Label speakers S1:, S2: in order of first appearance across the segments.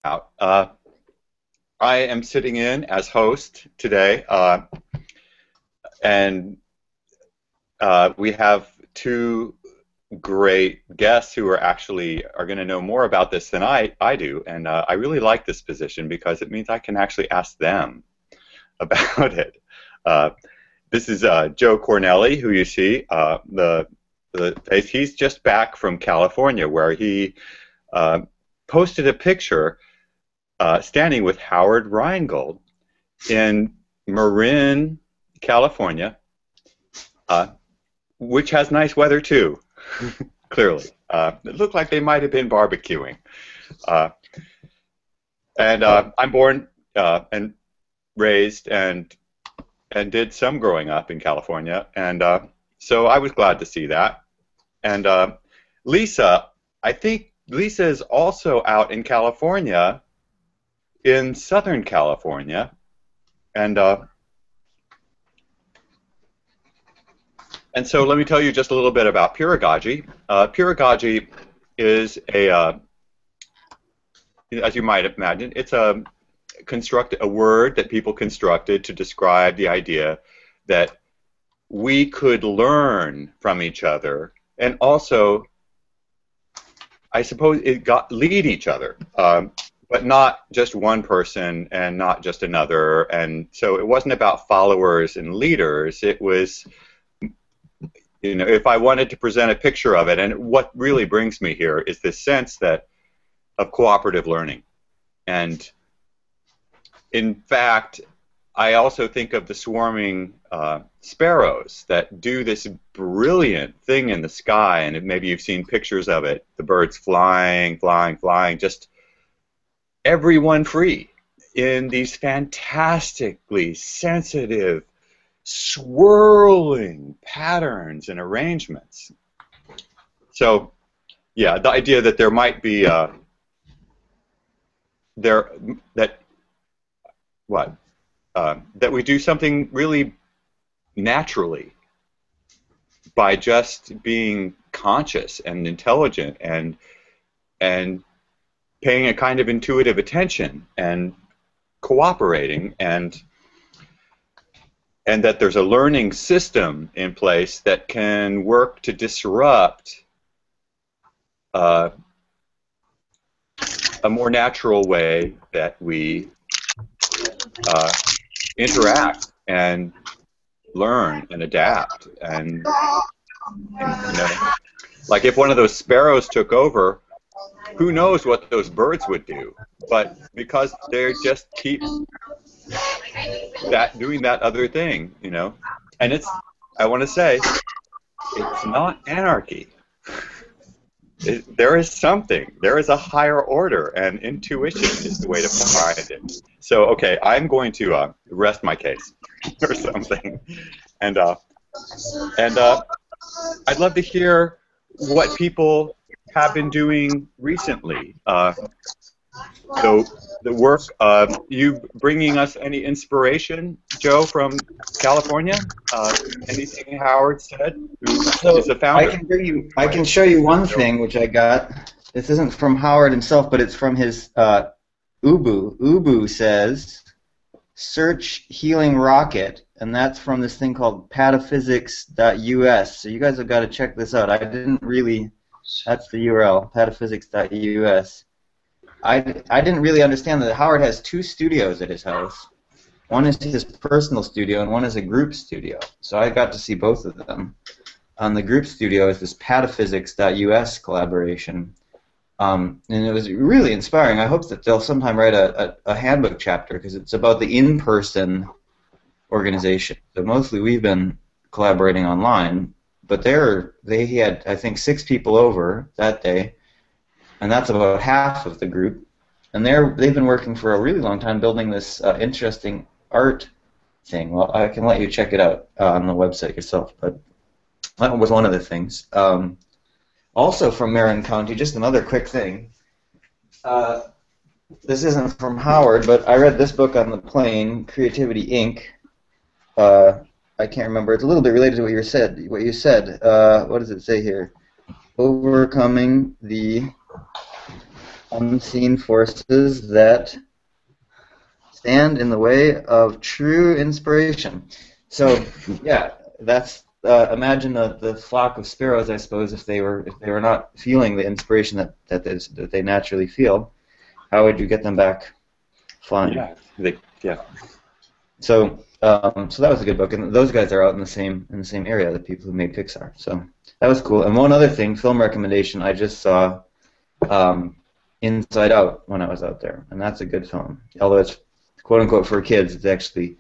S1: out. I am sitting in as host today, and we have two great guests who are going to know more about this than I do, and I really like this position because it means I can actually ask them about it. This is Joe Cornelli, who you see, the face. He's just back from California, where he posted a picture standing with Howard Rheingold in Marin, California, which has nice weather too, clearly. It looked like they might have been barbecuing. I'm born and raised and did some growing up in California, and so I was glad to see that. And Lisa, I think Lisa is also out in California, in Southern California, and so let me tell you just a little bit about Peeragogy. Peeragogy is as you might imagine, it's a word that people constructed to describe the idea that we could learn from each other, and also, I suppose, lead each other, but not just one person and not just another. And so it wasn't about followers and leaders. It was, if I wanted to present a picture of it, and what really brings me here is this sense of cooperative learning. And in fact, I also think of the swarming sparrows that do this brilliant thing in the sky, and maybe you've seen pictures of it, the birds flying, flying, flying, just everyone free in these fantastically sensitive, swirling patterns and arrangements. So, yeah, the idea that there might be that we do something really naturally by just being conscious and intelligent and paying a kind of intuitive attention and cooperating, and that there's a learning system in place that can work to disrupt a more natural way that we interact and learn and adapt. And like if one of those sparrows took over, who knows what those birds would do? But because they just keep doing that other thing, and I want to say, it's not anarchy. There is a higher order, and intuition is the way to find it. So, okay, I'm going to rest my case or something, and I'd love to hear what people have been doing recently. So the work, you bringing us any inspiration, Joe, from California? Anything Howard said, who is the founder?
S2: I can show you one thing which I got. This isn't from Howard himself, but it's from his Ubu. Ubu says, "Search Healing Rocket," and that's from this thing called pataphysics.us. So you guys have got to check this out. I didn't really. That's the URL, pataphysics.us. I didn't really understand that Howard has two studios at his house. One is his personal studio, and one is a group studio. So I got to see both of them. On the group studio is this pataphysics.us collaboration. And it was really inspiring. I hope that they'll sometime write a handbook chapter, because it's about the in-person organization. So mostly we've been collaborating online, but they had, I think, 6 people over that day, and that's about half of the group. And they've been working for a really long time building this interesting art thing. Well, I can let you check it out on the website yourself, but that was one of the things. Also from Marin County, just another quick thing. This isn't from Howard, but I read this book on the plane, Creativity Inc. I can't remember. It's a little bit related to what you said. What does it say here? Overcoming the unseen forces that stand in the way of true inspiration. So, yeah, that's imagine the flock of sparrows, I suppose, if they were not feeling the inspiration that they naturally feel. How would you get them back flying?
S1: Yeah.
S2: So so that was a good book, and those guys are out in the same area, the people who made Pixar. So that was cool. And one other thing, film recommendation, I just saw Inside Out when I was out there, and that's a good film. Although it's quote unquote for kids, it's actually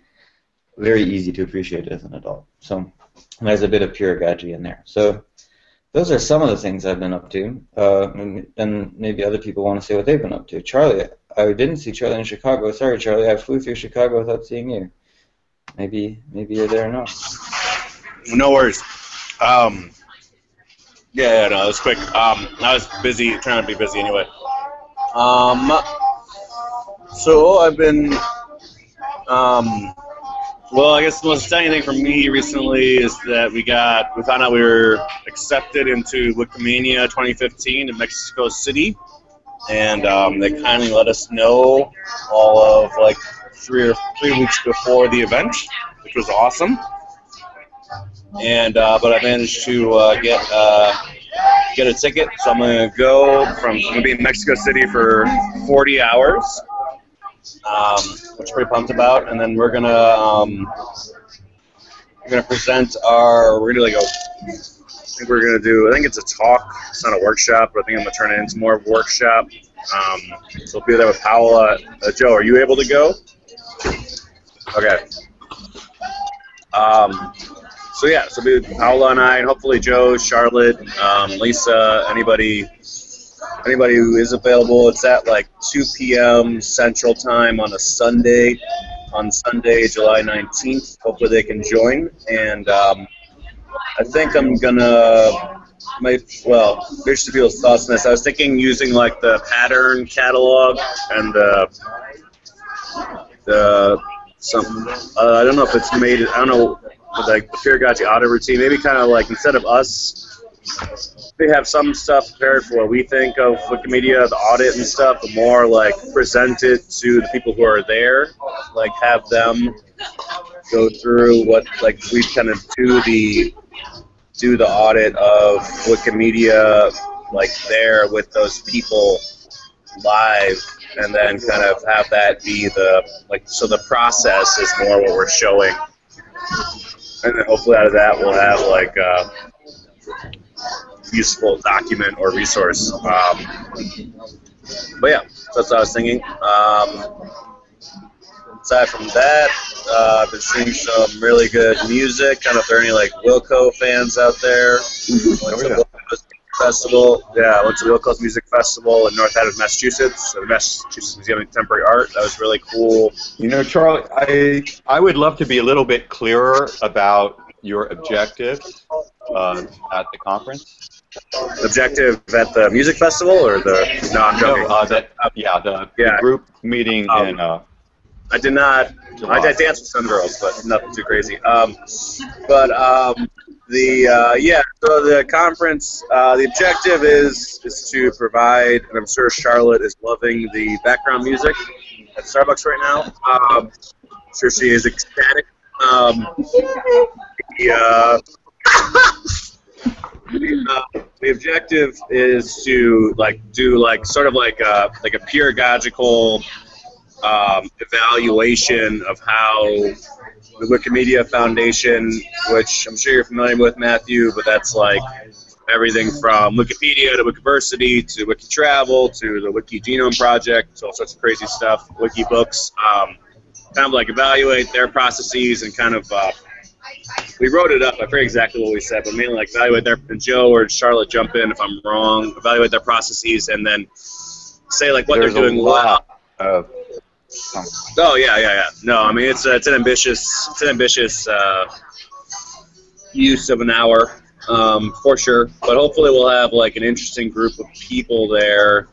S2: very easy to appreciate as an adult. So there's a bit of Peeragogy in there. So those are some of the things I've been up to, and maybe other people want to say what they've been up to. Charlie, I didn't see Charlie in Chicago. Sorry, Charlie, I flew through Chicago without seeing you. Maybe you're there now.
S3: No worries. No, it was quick. I was busy, trying to be busy anyway. So I've been, well, I guess the most exciting thing for me recently is that we found out we were accepted into Wikimania 2015 in Mexico City, and they kindly let us know all of like 3 weeks before the event, which was awesome. And but I managed to get a ticket, so I'm gonna be in Mexico City for 40 hours, which I'm pretty pumped about. And then we're gonna present I think it's a talk. It's not a workshop, but I think I'm gonna turn it into more of a workshop. So I'll be there with Paola. Joe, are you able to go? Okay. So yeah, so it'll be Paola and I, and hopefully Joe, Charlotte, Lisa, anybody who is available. It's at like 2 p.m. Central Time on Sunday, July 19th. Hopefully they can join, and I think I'm gonna. There's people's thoughts on this. I was thinking using like the pattern catalog and I don't know if it's made. I don't know, like the Peeragogy audit routine. Maybe kind of like instead of us, they have some stuff prepared for what we think of Wikimedia, the audit and stuff, but more like present it to the people who are there. Like have them go through what like we kind of do the audit of Wikimedia like there with those people live, and then kind of have that be so the process is more what we're showing, and then hopefully out of that we'll have like a useful document or resource. But yeah, that's what I was thinking. Aside from that, I've been seeing some really good music. I don't know if there are any like Wilco fans out there. Went to Wilco's Festival. Yeah, I went to the Wilco's Music Festival in North Haven, Massachusetts. The Massachusetts Museum of Contemporary Art. That was really cool.
S1: You know, Charlie, I would love to be a little bit clearer about your objectives at the conference.
S3: Objective at the music festival, or the? No, I'm joking.
S1: The group meeting in.
S3: I did not. I danced with some girls, but nothing too crazy. So the conference, the objective is to provide, and I'm sure Charlotte is loving the background music at Starbucks right now. I'm sure she is ecstatic. The objective is to do sort of like a peeragogical evaluation of how the Wikimedia Foundation, which I'm sure you're familiar with, Matthew, but that's like everything from Wikipedia to Wikiversity to Wikitravel to the Wiki Genome Project, all sorts of crazy stuff, Wikibooks, kind of like evaluate their processes and kind of, we wrote it up, I forget exactly what we said, but mainly like evaluate their, and Joe or Charlotte jump in if I'm wrong, evaluate their processes and then say like what they're doing well. Oh yeah. No, I mean it's an ambitious use of an hour for sure. But hopefully we'll have like an interesting group of people there.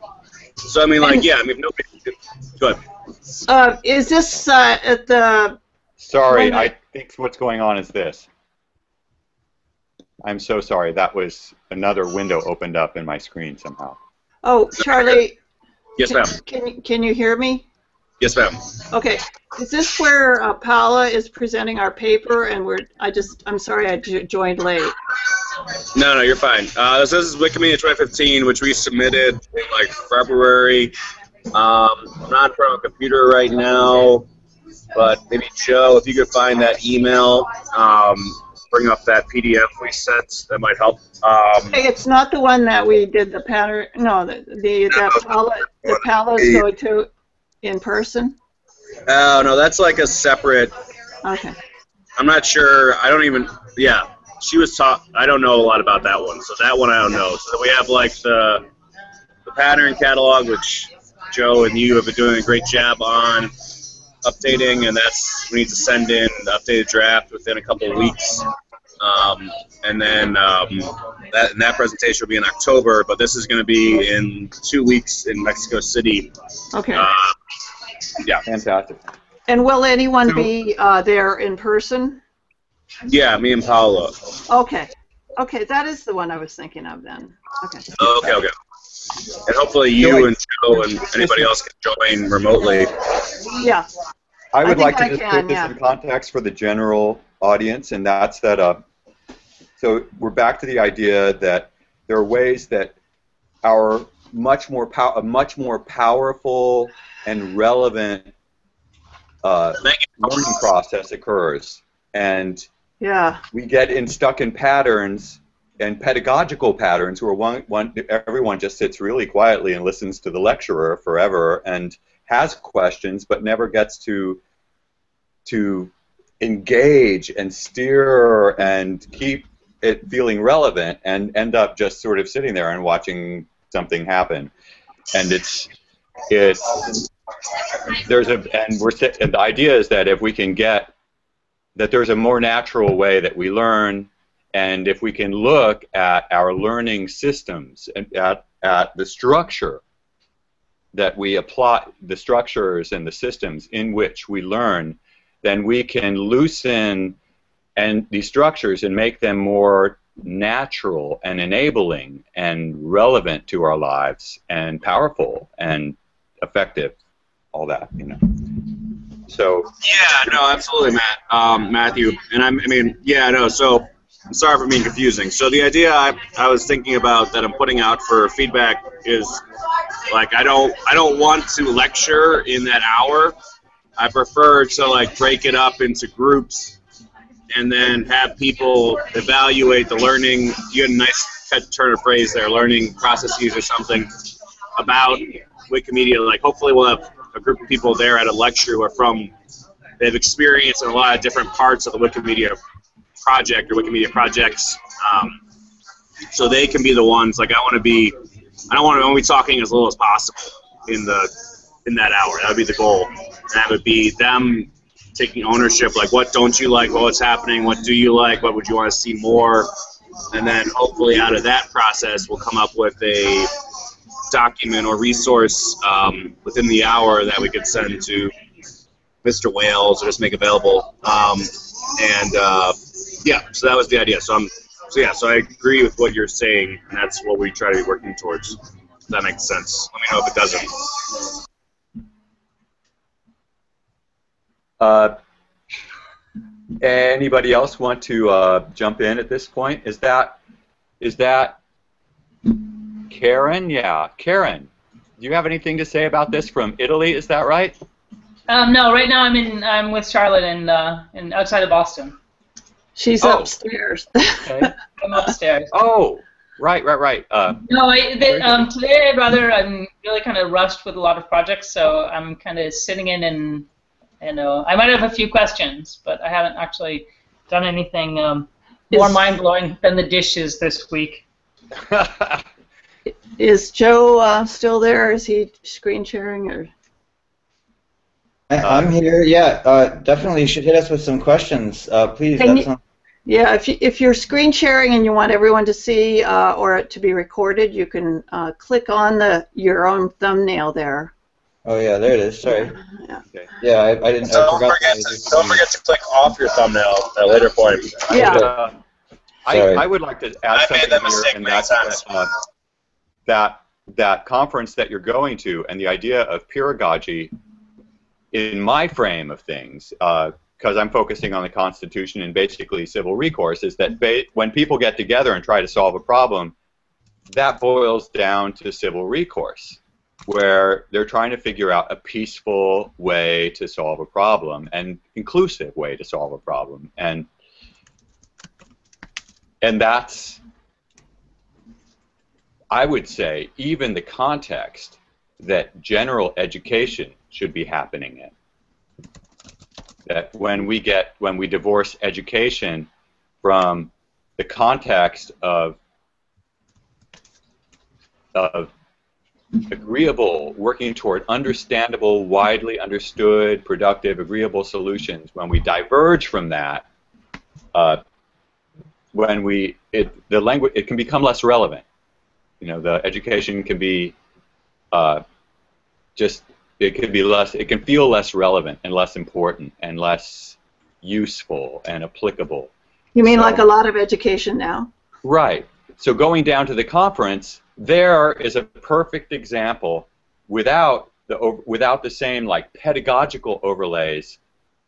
S3: So I mean if nobody. Go ahead.
S4: Is this at the?
S1: Sorry, I think what's going on is this. I'm so sorry. That was another window opened up in my screen somehow.
S4: Oh, Charlie.
S3: Yes, ma'am.
S4: Can you hear me?
S3: Yes, ma'am.
S4: Okay. Is this where Paula is presenting our paper, and I'm sorry I joined late.
S3: No, you're fine. This is Wikimedia 2015, which we submitted in like February. I'm not in front of a computer right now, but maybe Joe, if you could find that email, bring up that PDF we sent, that might help.
S4: Hey, it's not the one that we did the pattern. No, that Paula's going to in person.
S3: Oh no, that's like a separate.
S4: Okay.
S3: I'm not sure. I don't even. Yeah, she was taught. I don't know a lot about that one, so that one I don't know. So we have like the pattern catalog, which Joe and you have been doing a great job on updating, and we need to send in the updated draft within a couple of weeks. And then that presentation will be in October, but this is going to be in 2 weeks in Mexico City.
S4: Okay.
S3: Yeah.
S1: Fantastic.
S4: And will anyone be there in person?
S3: Yeah, me and Paolo.
S4: Okay. Okay, that is the one I was thinking of then. Okay.
S3: Okay. And hopefully you and Joe and anybody else can join remotely.
S4: Yeah.
S1: I would like to just put this in context for the general audience, and that's that. So we're back to the idea that there are ways that our much more powerful and relevant learning process occurs, and we get stuck in patterns and pedagogical patterns where everyone just sits really quietly and listens to the lecturer forever and has questions but never gets to engage and steer and keep it feeling relevant, and end up just sort of sitting there and watching something happen. And the idea is that if we can get that there's a more natural way that we learn, and if we can look at our learning systems and at the structure that we apply, the structures and the systems in which we learn, then we can loosen these structures and make them more natural and enabling and relevant to our lives and powerful and effective, all that, So.
S3: Yeah, no, absolutely, Matthew. And so I'm sorry for being confusing. So the idea I was thinking about that I'm putting out for feedback is, like, I don't want to lecture in that hour. I prefer to break it up into groups and then have people evaluate the learning. You had a nice turn of phrase there, learning processes or something about Wikimedia. Hopefully we'll have a group of people there at a lecture who they've experienced in a lot of different parts of the Wikimedia project or Wikimedia projects, so they can be the ones. I don't want to be talking as little as possible in that hour. That would be the goal. And that would be them taking ownership, what don't you like, what's happening, what do you like, what would you want to see more, and then hopefully out of that process we'll come up with a document or resource within the hour that we could send to Mr. Wales or just make available. So that was the idea. So I agree with what you're saying, and that's what we try to be working towards. If that makes sense. Let me know if it doesn't.
S1: Anybody else want to jump in at this point? Is that Karen? Yeah, Karen. Do you have anything to say about this from Italy? Is that right?
S5: No, right now I'm with Charlotte in outside of Boston.
S4: She's upstairs.
S1: Okay.
S5: I'm upstairs.
S1: Oh, right.
S5: No, today I'm really kind of rushed with a lot of projects, so I'm kind of sitting in and I might have a few questions, but I haven't actually done anything more mind-blowing than the dishes this week.
S4: Is Joe still there? Is he screen sharing or?
S2: I'm here. Yeah, definitely. You should hit us with some questions, please.
S4: Yeah, if you're screen sharing and you want everyone to see or it to be recorded, you can click on your own thumbnail there.
S2: Oh yeah, there it is. Sorry.
S4: Yeah.
S1: Okay.
S2: Yeah, I didn't.
S3: Don't forget to click off your thumbnail at a later point.
S4: Yeah.
S1: I would like to add something here, and that's that that conference that you're going to and the idea of peeragogy, in my frame of things, because I'm focusing on the Constitution and basically civil recourse, is that when people get together and try to solve a problem, that boils down to civil recourse, where they're trying to figure out a peaceful way to solve a problem, an inclusive way to solve a problem. And that's, I would say, even the context that general education should be happening in. That when we divorce education from the context of agreeable, working toward understandable, widely understood, productive, agreeable solutions, when we diverge from that, the language, it can become less relevant. You know, the education can be it can feel less relevant and less important and less useful and applicable.
S4: You mean like a lot of education now?
S1: Right. So going down to the conference, there is a perfect example without the same like pedagogical overlays,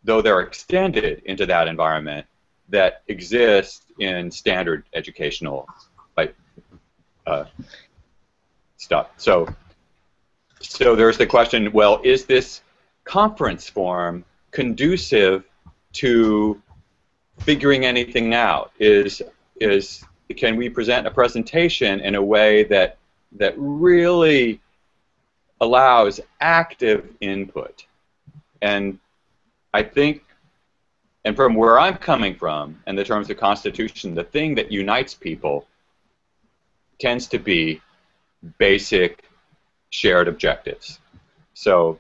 S1: though they're extended into that environment, that exist in standard educational stuff. So there's the question, well, is this conference form conducive to figuring anything out? Can we present a presentation in a way that really allows active input? And I think, and from where I'm coming from, in the terms of Constitution, the thing that unites people tends to be basic shared objectives. So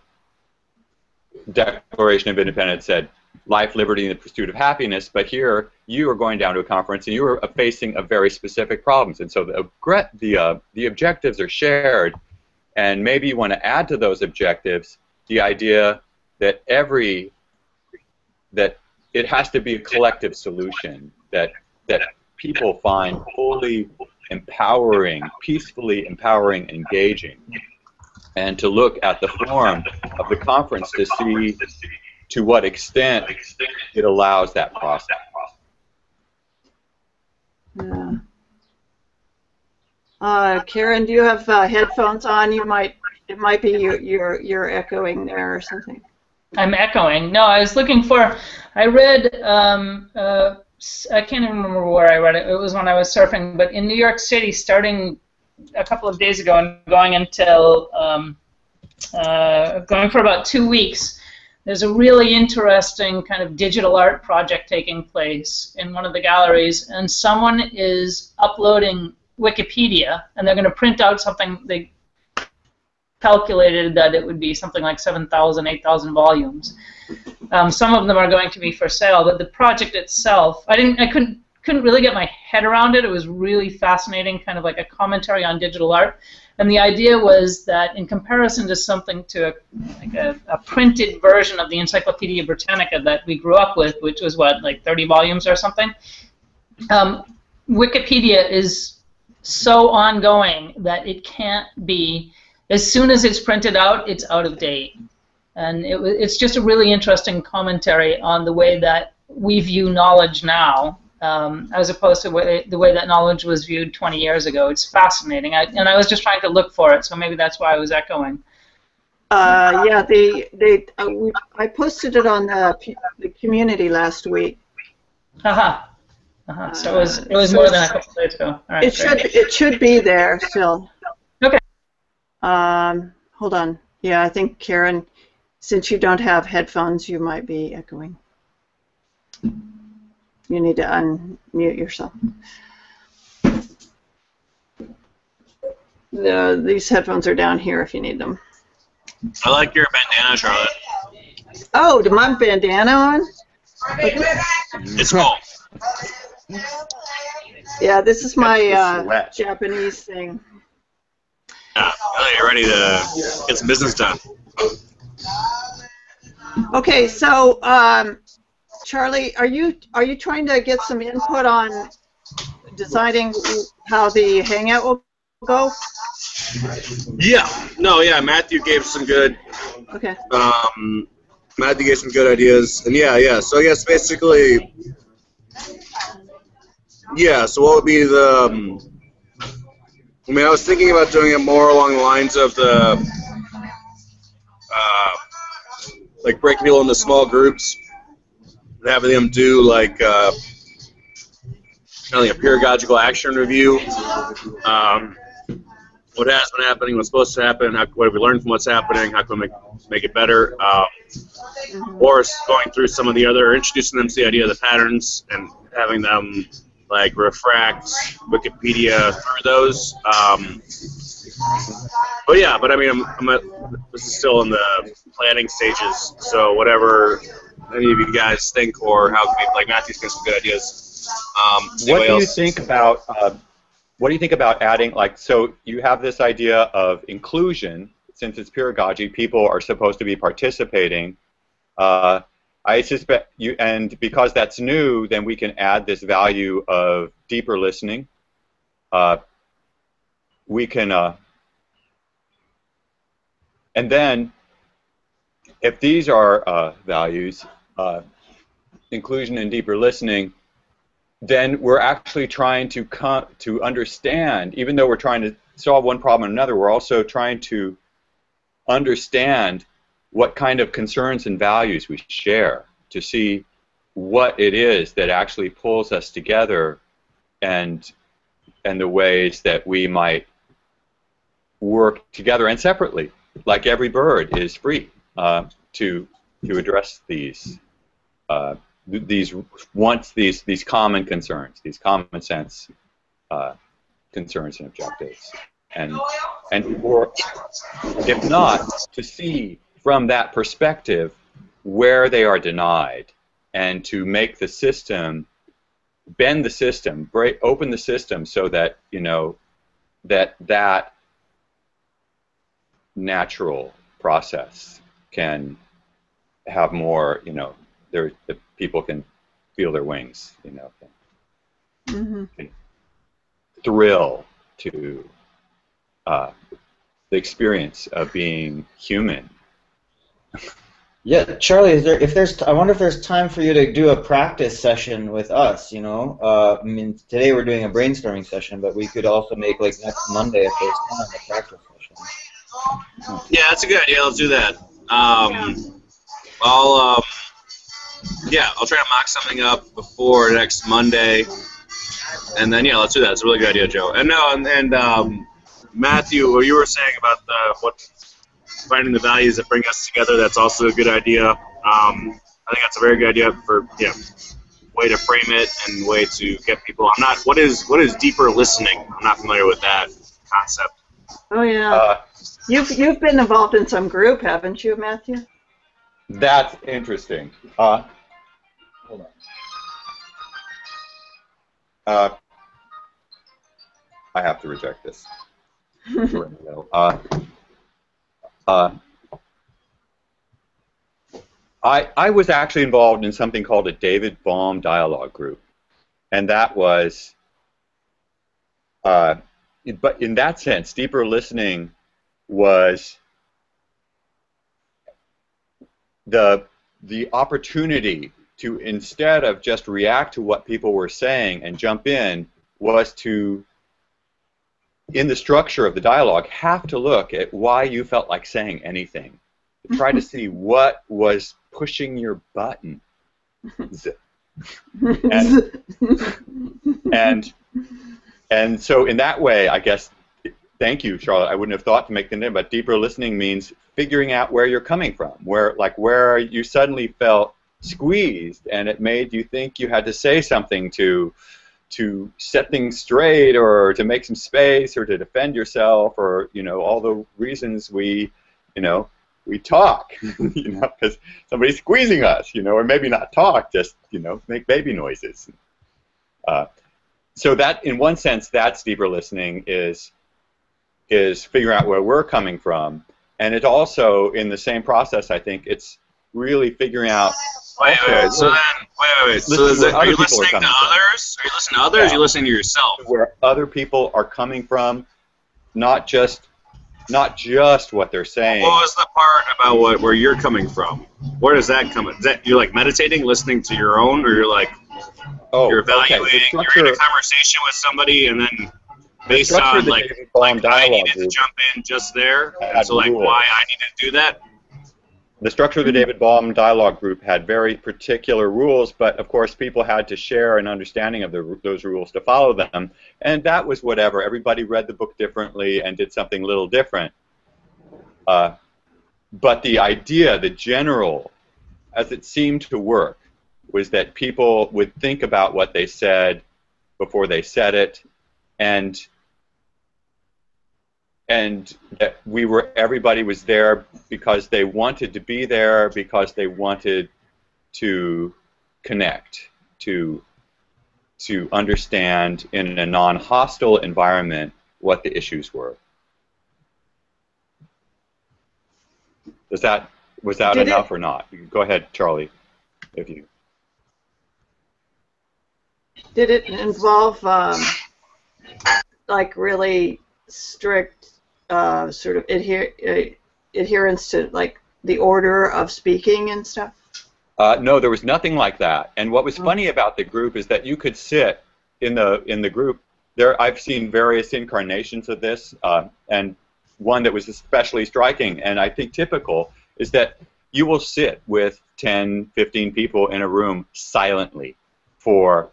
S1: Declaration of Independence said life, liberty, and the pursuit of happiness, but here you are going down to a conference and you are facing a very specific problems, and so the objectives are shared, and maybe you want to add to those objectives the idea that it has to be a collective solution that people find fully empowering, peacefully empowering, engaging, and to look at the form of the conference to see to what extent it allows that process.
S4: Yeah. Karen, do you have headphones on? It might be you're echoing there or something.
S5: I'm echoing. No, I was looking for. I read. I can't even remember where I read it. It was when I was surfing. But in New York City, starting a couple of days ago and going until going for about 2 weeks, there's a really interesting kind of digital art project taking place in one of the galleries, and someone is uploading Wikipedia, and they're going to print out something. They calculated that it would be something like 7,000, 8,000 volumes. Some of them are going to be for sale, but the project itself, I couldn't really get my head around it. It was really fascinating, kind of like a commentary on digital art. And the idea was that in comparison to something to a printed version of the Encyclopedia Britannica that we grew up with, which was what, like 30 volumes or something, Wikipedia is so ongoing that it can't be, as soon as it's printed out, it's out of date. And it's just a really interesting commentary on the way that we view knowledge now, as opposed to the way that knowledge was viewed 20 years ago. It's fascinating, and I was just trying to look for it, so maybe that's why I was echoing.
S4: Yeah, I posted it on the community last week.
S5: So it was more than a couple of days ago. All right,
S4: it should be there still.
S5: Okay.
S4: Hold on. Yeah, I think Karen, since you don't have headphones, you might be echoing. You need to unmute yourself. These headphones are down here if you need them.
S3: I like your bandana, Charlotte.
S4: Oh, do my bandana on? Okay.
S3: It's cool.
S4: Yeah, this is my Japanese thing.
S3: Yeah, you're ready to get some business done.
S4: Okay, so Charlie, are you trying to get some input on deciding how the hangout will go?
S3: Yeah. No. Yeah. Matthew gave some good.
S4: Okay.
S3: Matthew gave some good ideas, and yeah. So I guess basically, yeah. So what would be the? I mean, I was thinking about doing it more along the lines of the, like breaking people into small groups, and having them do like kind of like a pedagogical action review. What has been happening, what's supposed to happen, what have we learned from what's happening, how can we make it better, or going through some of the other, introducing them to the idea of the patterns and having them like refract Wikipedia through those. But I mean, this is still in the planning stages, so whatever any of you guys think, or how like Matthew's got some good ideas.
S1: What do you think about? What do you think about adding, like, so you have this idea of inclusion, since it's pedagogy, people are supposed to be participating. I suspect you, and because that's new, then we can add this value of deeper listening. We can, and then if these are values, inclusion and deeper listening, then we're actually trying to understand, even though we're trying to solve one problem or another, we're also trying to understand what kind of concerns and values we share, to see what it is that actually pulls us together, and the ways that we might work together and separately, like every bird is free to address these common concerns, these common sense concerns and objectives, or if not, to see from that perspective where they are denied, and to make the system, bend the system, open the system, so that that natural process can have more, the people can feel their wings, can thrill to the experience of being human.
S2: Yeah, Charlie, I wonder if there's time for you to do a practice session with us, I mean, today we're doing a brainstorming session, but we could also make, like, next Monday, if there's time, a practice session.
S3: Yeah, that's a good idea. Let's do that. I'll try to mock something up before next Monday, and then let's do that. It's a really good idea, Joe. And Matthew, what you were saying about finding the values that bring us together, that's also a good idea. I think that's a very good idea for way to frame it and way to get people. What is deeper listening? I'm not familiar with that concept.
S4: Oh yeah. You've been involved in some group, haven't you, Matthew?
S1: That's interesting. Hold on. I have to reject this. I was actually involved in something called a David Bohm dialogue group, and that was, but in that sense, deeper listening was the opportunity to, instead of just react to what people were saying and jump in, was to, in the structure of the dialogue, have to look at why you felt like saying anything. Try to see what was pushing your button. And so in that way, I guess, thank you, Charlotte. I wouldn't have thought to make the name, but deeper listening means figuring out where you're coming from, where you suddenly felt squeezed, and it made you think you had to say something to set things straight, or to make some space, or to defend yourself, or all the reasons we talk, because somebody's squeezing us, or maybe not talk, just make baby noises. So that, in one sense, that's deeper listening, is figuring out where we're coming from, and it also, in the same process, I think it's really figuring out.
S3: Wait. So are you listening to others? Are you listening to others? Or are you listening to yourself?
S1: Where other people are coming from, not just not just what they're saying.
S3: What was the part about where you're coming from? Where does that come in? Is that you're like meditating, listening to your own, or you're like you're evaluating, you're in a conversation with somebody, and then based on like I needed to jump in just there, and so like why I needed to do that.
S1: The structure of the David Bohm dialogue group had very particular rules, but of course people had to share an understanding of those rules to follow them, and that was whatever. Everybody read the book differently and did something a little different. But the idea, the general, as it seemed to work, was that people would think about what they said before they said it, and that everybody was there because they wanted to be there, because they wanted to connect, to understand in a non-hostile environment what the issues were. Was that enough or not? Go ahead, Charlie, if you.
S4: Did it involve like really strict sort of adherence to like the order of speaking and stuff?
S1: No, there was nothing like that. And what was funny about the group is that you could sit in the group. I've seen various incarnations of this, and one that was especially striking, and I think typical, is that you will sit with 10, 15 people in a room silently for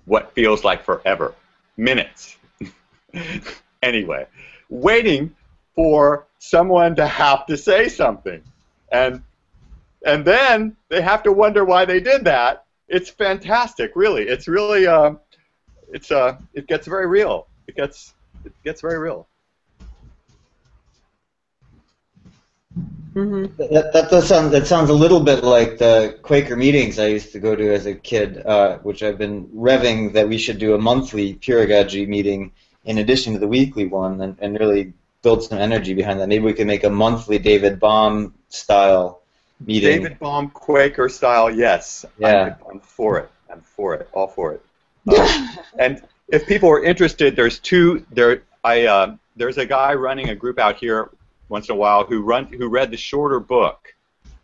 S1: what feels like forever, minutes. Anyway, waiting for someone to have to say something, and then they have to wonder why they did that. It's fantastic, really. It's really it gets very real. It gets very real.
S2: Mm-hmm. That sounds a little bit like the Quaker meetings I used to go to as a kid, which I've been revving that we should do a monthly Peeragogy meeting in addition to the weekly one, and really build some energy behind that. Maybe we could make a monthly David Bohm style meeting.
S1: David Bohm Quaker style, yes.
S2: Yeah.
S1: I'm for it. I'm for it. All for it. And if people are interested, there's a guy running a group out here once in a while who read the shorter book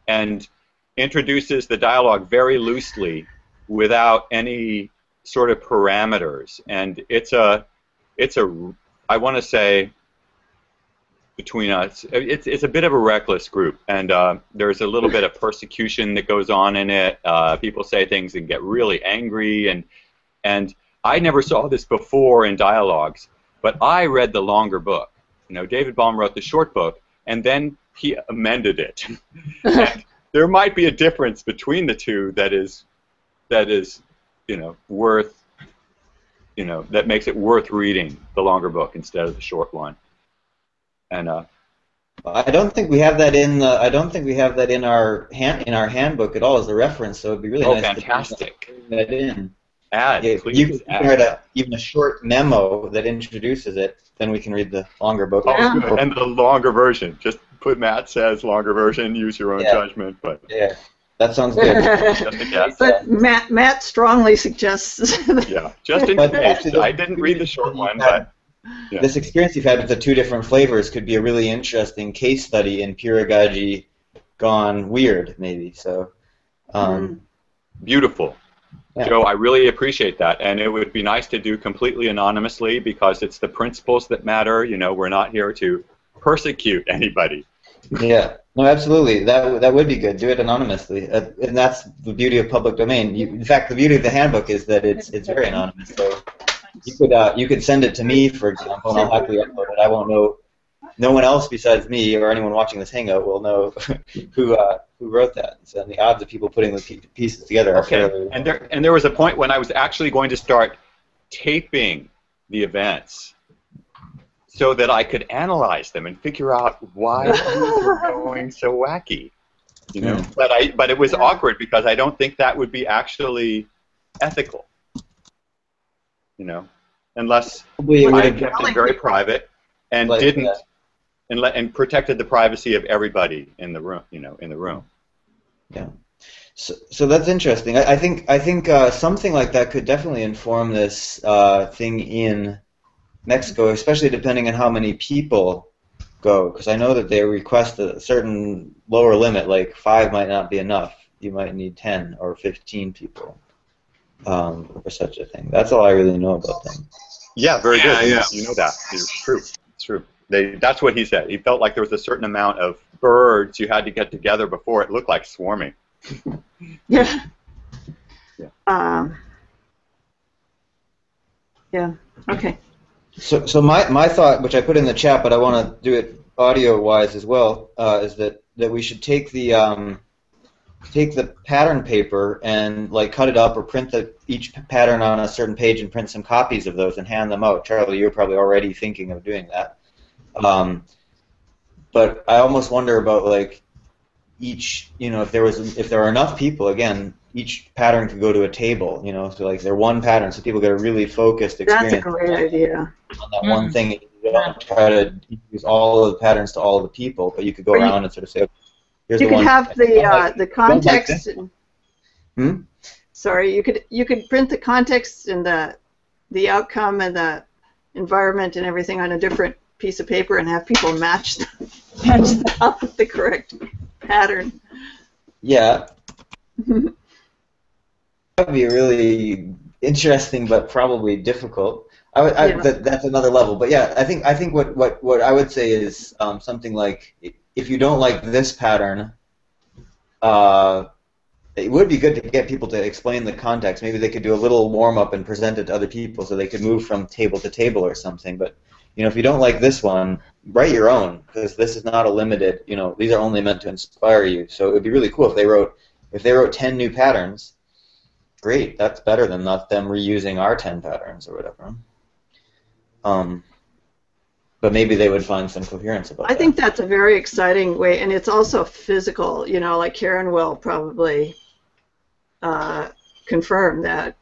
S1: and introduces the dialogue very loosely without any sort of parameters, and it's a I want to say between us, it's a bit of a reckless group, and there's a little bit of persecution that goes on in it. People say things and get really angry, and I never saw this before in dialogues, but I read the longer book. You know, David Bohm wrote the short book, and then he amended it. And there might be a difference between the two that is, worth, that makes it worth reading the longer book instead of the short one. And
S2: I don't think we have that in the. I don't think we have that in our handbook at all as a reference. So it'd be really nice
S1: fantastic.
S2: to bring that in.
S1: Please.
S2: You can write even a short memo that introduces it. Then we can read the longer book.
S1: Oh, good. And the longer version. Just put Matt says longer version. Use your own judgment. But
S2: yeah, that sounds good.
S1: Just a guess.
S4: But Matt strongly suggests.
S1: Yeah, just in case. I didn't read the short one, but. Yeah.
S2: This experience you've had with the two different flavors could be a really interesting case study in Peeragogy gone weird, maybe. So,
S1: beautiful.
S2: Yeah.
S1: Joe, I really appreciate that, and it would be nice to do completely anonymously because it's the principles that matter. You know, we're not here to persecute anybody.
S2: Yeah, no, absolutely. That would be good. Do it anonymously, and that's the beauty of public domain. In fact, the beauty of the handbook is that it's very anonymous. So you could send it to me, for example, and I'll happily upload it. I won't know. No one else besides me or anyone watching this hangout will know who wrote that. So the odds of people putting the pieces together are fairly.
S1: And there was a point when I was actually going to start taping the events so that I could analyze them and figure out why things were going so wacky. You know, but it was awkward because I don't think that would be actually ethical. You know, unless I kept it very private and didn't. And protected the privacy of everybody in the room, in the room.
S2: Yeah. So that's interesting. I think something like that could definitely inform this thing in Mexico, especially depending on how many people go, because I know that they request a certain lower limit, like 5 might not be enough. You might need 10 or 15 people for such a thing. That's all I really know about things.
S1: Yeah, very good.
S3: Yeah.
S1: You know that. It's true. It's true. That's what he said. He felt like there was a certain amount of birds you had to get together before it looked like swarming.
S4: Yeah.
S1: Yeah.
S4: Yeah. Okay.
S2: So my thought, which I put in the chat, but I want to do it audio-wise as well, is that we should take the pattern paper and like cut it up or print each pattern on a certain page and print some copies of those and hand them out. Charlie, you're probably already thinking of doing that. But I almost wonder about like each, if there are enough people, again, each pattern could go to a table, so like they're one pattern, so people get a really focused experience.
S4: That's a great idea.
S2: On that one thing. You don't try to use all of the patterns to all of the people, but you could go around and sort of say, okay, here's
S4: you
S2: the
S4: could
S2: one.
S4: have the context. Sorry, you could print the context and the outcome and the environment and everything on a different piece of paper and have people match up with the correct pattern.
S2: Yeah. That would be really interesting, but probably difficult. That's another level. But yeah, I think what I would say is something like, if you don't like this pattern, it would be good to get people to explain the context. Maybe they could do a little warm up and present it to other people, so they could move from table to table or something. But if you don't like this one, write your own, because this is not a limited. These are only meant to inspire you. So it would be really cool if they wrote 10 new patterns. Great, that's better than not them reusing our 10 patterns or whatever. But maybe they would find some coherence about that.
S4: I think that's a very exciting way, and it's also physical. Like Karen will probably confirm that,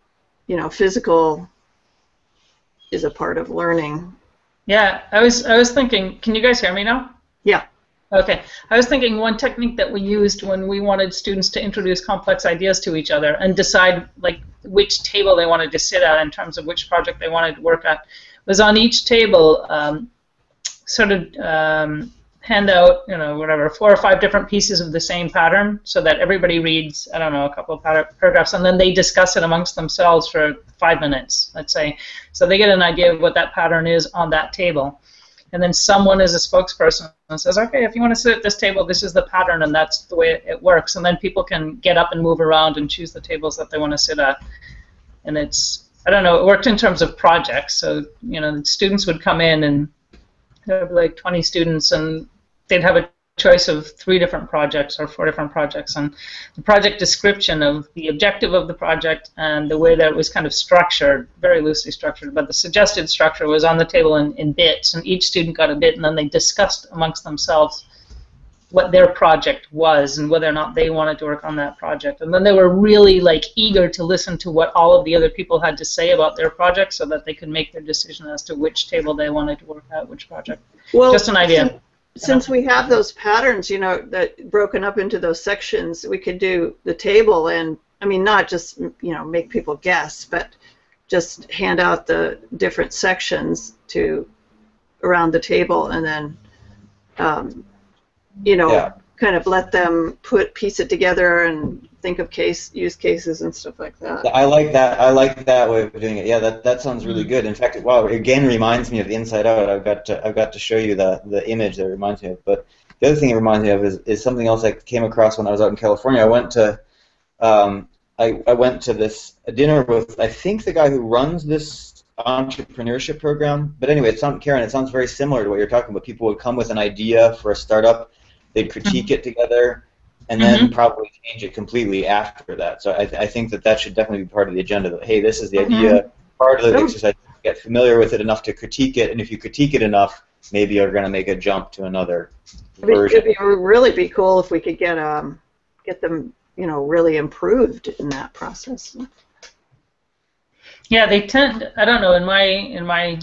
S4: physical is a part of learning.
S5: Yeah, I was thinking. Can you guys hear me now?
S4: Yeah.
S5: Okay. I was thinking one technique that we used when we wanted students to introduce complex ideas to each other and decide like which table they wanted to sit at in terms of which project they wanted to work at was on each table hand out, whatever, 4 or 5 different pieces of the same pattern so that everybody reads, I don't know, a couple of paragraphs, and then they discuss it amongst themselves for 5 minutes, let's say. So they get an idea of what that pattern is on that table. And then someone is a spokesperson and says, okay, if you want to sit at this table, this is the pattern, and that's the way it works. And then people can get up and move around and choose the tables that they want to sit at. And it's, I don't know, it worked in terms of projects. So, the students would come in, and there would be like 20 students, and they'd have a choice of 3 different projects or 4 different projects, and the project description of the objective of the project and the way that it was kind of structured, very loosely structured, but the suggested structure was on the table in bits, and each student got a bit, and then they discussed amongst themselves what their project was and whether or not they wanted to work on that project. And then they were really like eager to listen to what all of the other people had to say about their project so that they could make their decision as to which table they wanted to work at, which project.
S4: Well,
S5: just an idea.
S4: Since we have those patterns, that broken up into those sections, we could do the table and, not just, make people guess, but just hand out the different sections around the table and then, kind of let them piece it together and think of use cases and stuff like that.
S2: I like that. I like that way of doing it. Yeah, that sounds really good. In fact, wow, it again reminds me of the Inside Out. I've got to show you the image that it reminds me of. But the other thing it reminds me of is something else I came across when I was out in California. I went to this dinner with, I think, the guy who runs this entrepreneurship program. But anyway, Karen, it sounds very similar to what you're talking about. People would come with an idea for a startup. They'd critique it together, and then probably change it completely after that. So I think that should definitely be part of the agenda. That, hey, this is the idea. Part of the exercise, get familiar with it enough to critique it, and if you critique it enough, maybe you're going to make a jump to another version.
S4: It would really be cool if we could get them, really improved in that process.
S5: Yeah, they tend. I don't know. In my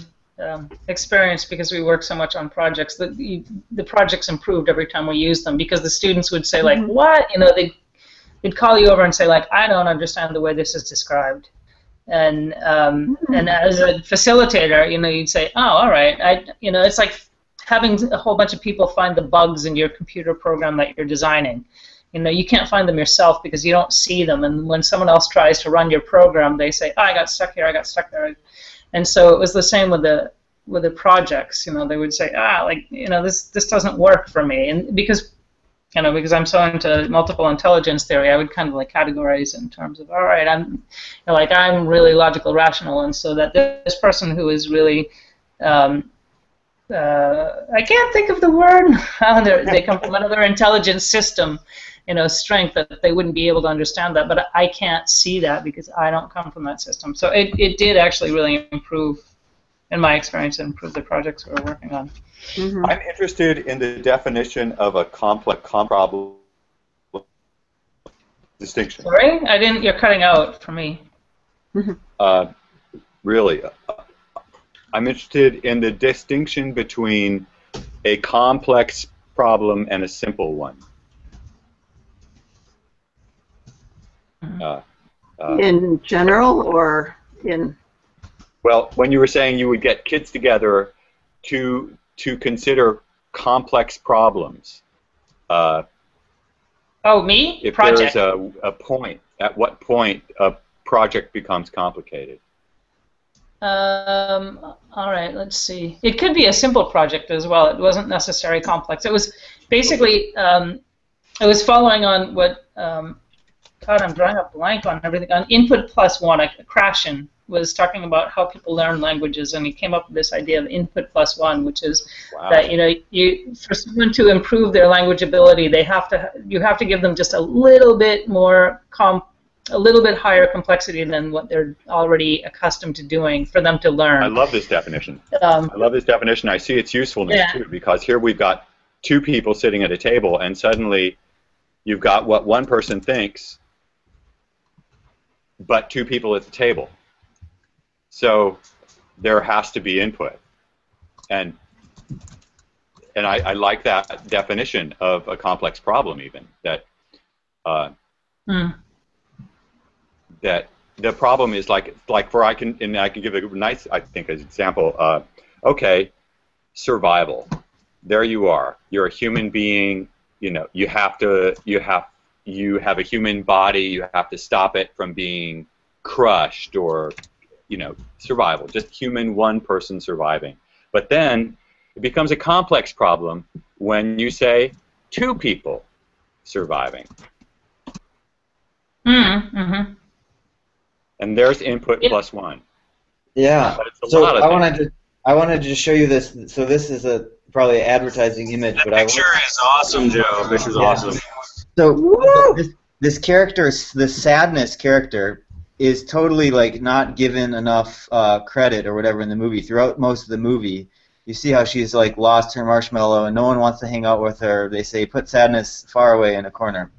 S5: experience, because we work so much on projects, the projects improved every time we used them, because the students would say like, what? They'd call you over and say like, I don't understand the way this is described. And as a facilitator, you'd say, oh, all right, it's like having a whole bunch of people find the bugs in your computer program that you're designing. You can't find them yourself because you don't see them, and when someone else tries to run your program, they say, oh, I got stuck here, I got stuck there. And so it was the same with the projects. They would say, this doesn't work for me, and because I'm so into multiple intelligence theory, I would kind of like categorize in terms of, all right, I'm really logical, rational, and so that this person who is really, I can't think of the word. They come from another intelligence system, strength, that they wouldn't be able to understand that, but I can't see that because I don't come from that system. So it did actually really improve, in my experience, improve the projects we were working on.
S4: Mm-hmm.
S1: I'm interested in the definition of a complex problem distinction.
S5: Sorry? You're cutting out for me.
S1: Really? I'm interested in the distinction between a complex problem and a simple one.
S4: In general, or in?
S1: Well, when you were saying you would get kids together to consider complex problems.
S5: Me?
S1: If
S5: Project.
S1: there's a point, at what point a project becomes complicated?
S5: All right, let's see. It could be a simple project as well. It wasn't necessarily complex. It was basically, it was following on what, God, I'm drawing a blank on everything. On Input Plus One, Krashen was talking about how people learn languages, and he came up with this idea of Input Plus One, which is that for someone to improve their language ability, you have to give them just a little bit more a little bit higher complexity than what they're already accustomed to doing for them to learn.
S1: I love this definition. I love this definition. I see its usefulness too, because here we've got two people sitting at a table, and suddenly you've got what one person thinks, but two people at the table. So there has to be input, and I like that definition of a complex problem, even that that the problem is like I can give a nice, I think, example. Okay, survival. There you are. You're a human being. You have a human body. You have to stop it from being crushed, or survival. Just human, one person surviving. But then it becomes a complex problem when you say two people surviving.
S5: Mm-hmm.
S1: And there's Input Plus One.
S2: Yeah. So I wanted to just show you this. So this is probably an advertising image.
S3: That picture is awesome, Joe. This is awesome.
S2: So this character, the sadness character, is totally not given enough credit or whatever in the movie. Throughout most of the movie, you see how she's lost her marshmallow and no one wants to hang out with her. They say put sadness far away in a corner.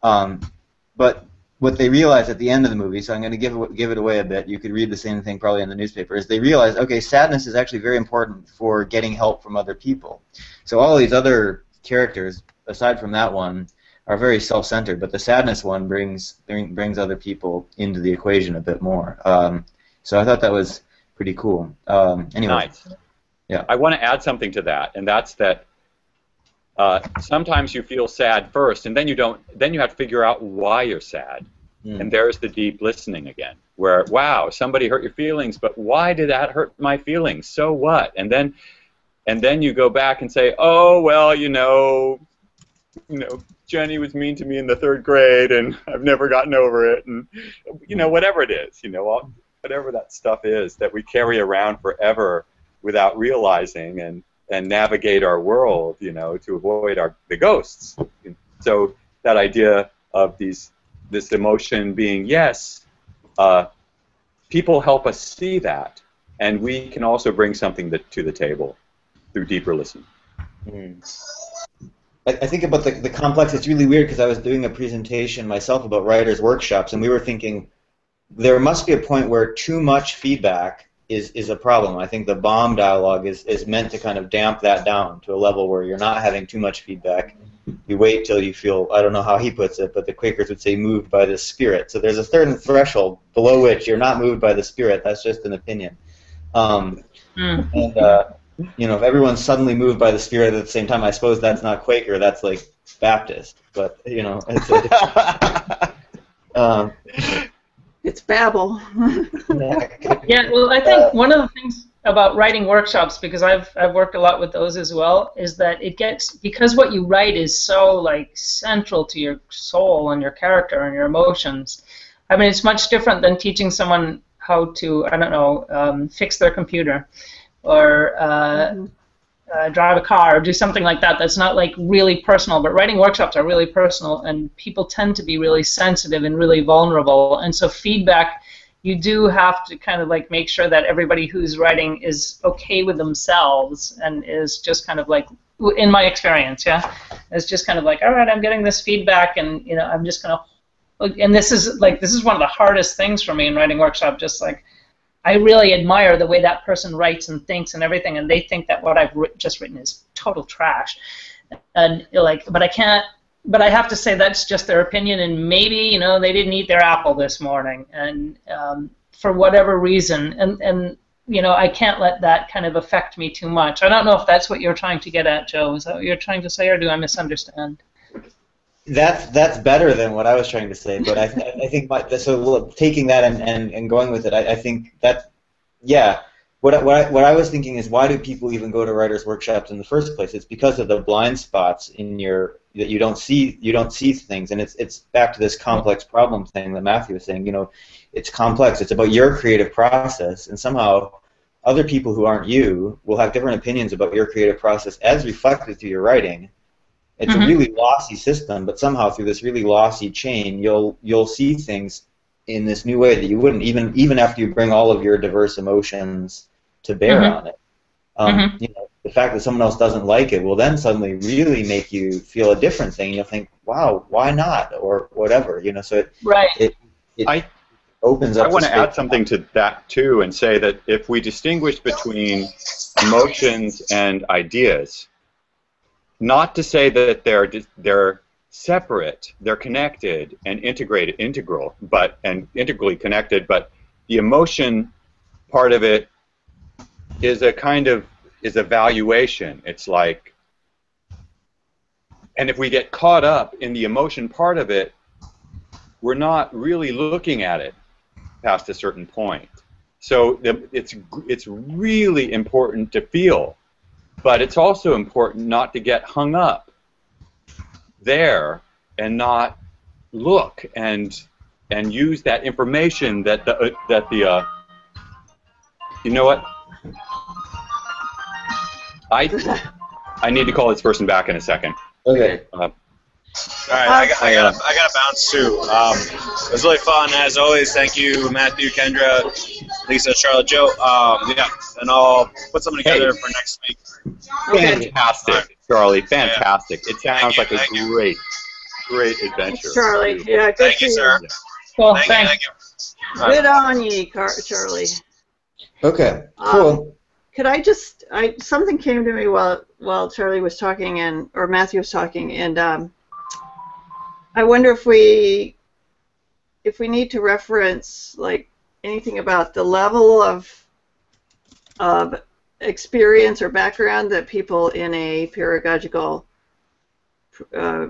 S2: But what they realize at the end of the movie, so I'm going to give it away a bit. You could read the same thing probably in the newspaper. Is they realize, okay, sadness is actually very important for getting help from other people. So all these other characters, aside from that one, are very self-centered, but the sadness one brings other people into the equation a bit more. So I thought that was pretty cool. Anyway,
S1: nice. Yeah. I want to add something to that, and that's that sometimes you feel sad first, and then you don't. Then you have to figure out why you're sad, and there's the deep listening again, where wow, somebody hurt your feelings, but why did that hurt my feelings? So what? And then you go back and say, oh well, Jenny was mean to me in the 3rd grade, and I've never gotten over it, and whatever it is, whatever that stuff is that we carry around forever without realizing, and navigate our world, to avoid the ghosts. So that idea of this emotion being people help us see that, and we can also bring something to the table through deeper listening.
S2: I think about the complex. It's really weird because I was doing a presentation myself about writers' workshops, and we were thinking there must be a point where too much feedback is a problem. I think the bomb dialogue is meant to kind of damp that down to a level where you're not having too much feedback. You wait till you feel, I don't know how he puts it, but the Quakers would say moved by the Spirit. So there's a certain threshold below which you're not moved by the Spirit. That's just an opinion. And you know, if everyone's suddenly moved by the Spirit at the same time, I suppose that's not Quaker. That's like Baptist. But you know, it's
S4: it's Babel.
S5: Yeah, well, I think one of the things about writing workshops, because I've worked a lot with those as well, is that it gets, because what you write is so like central to your soul and your character and your emotions. I mean, it's much different than teaching someone how to, I don't know, fix their computer or drive a car or do something like that. That's not like really personal, but writing workshops are really personal, and people tend to be really sensitive and really vulnerable, and so feedback, you do have to kind of like make sure that everybody who's writing is okay with themselves and is just kind of like, in my experience, yeah, is just kind of like, all right, I'm getting this feedback, and you know, I'm just gonna, and this is one of the hardest things for me in writing workshop, just like, I really admire the way that person writes and thinks and everything, and they think that what I've just written is total trash, and like, but I can't. But I have to say that's just their opinion, and maybe, you know, they didn't eat their apple this morning, and for whatever reason, and you know, I can't let that kind of affect me too much. I don't know if that's what you're trying to get at, Joe. Is that what you're trying to say, or do I misunderstand?
S2: That's better than what I was trying to say, but I think so taking that and going with it, I think that, yeah. What I was thinking is, why do people even go to writers' workshops in the first place? It's because of the blind spots in your, that you don't see things, and it's back to this complex problem thing that Matthew was saying. You know, it's complex. It's about your creative process, and somehow other people who aren't you will have different opinions about your creative process as reflected through your writing. It's a really lossy system, but somehow through this really lossy chain, you'll see things in this new way that you wouldn't, even after you bring all of your diverse emotions to bear on it. You know, the fact that someone else doesn't like it will then suddenly really make you feel a different thing. You'll think, wow, why not, or whatever. You know, so it opens up.
S1: I want to add something to that too, and say that if we distinguish between emotions and ideas, not to say that they're separate, they're connected and integral, and integrally connected, but the emotion part of it is a kind of evaluation. It's like, and if we get caught up in the emotion part of it, we're not really looking at it past a certain point. So it's really important to feel, but it's also important not to get hung up there and not look and use that information that the you know what? I need to call this person back in a second.
S2: Okay.
S3: All right, I gotta bounce too. It was really fun as always. Thank you, Matthew, Kendra, Lisa, Charlotte, Joe. Yeah, and I'll put something together for next week.
S1: Fantastic, Charlie. Fantastic. It sounds like a great adventure.
S4: Charlie. Yeah, good
S3: Thank you, sir.
S5: Cool.
S3: Thank you.
S4: Good on ye, Charlie.
S2: Okay. Cool.
S4: Could I just, something came to me while Charlie was talking, or Matthew was talking, and I wonder if we need to reference like anything about the level of experience or background that people in a pedagogical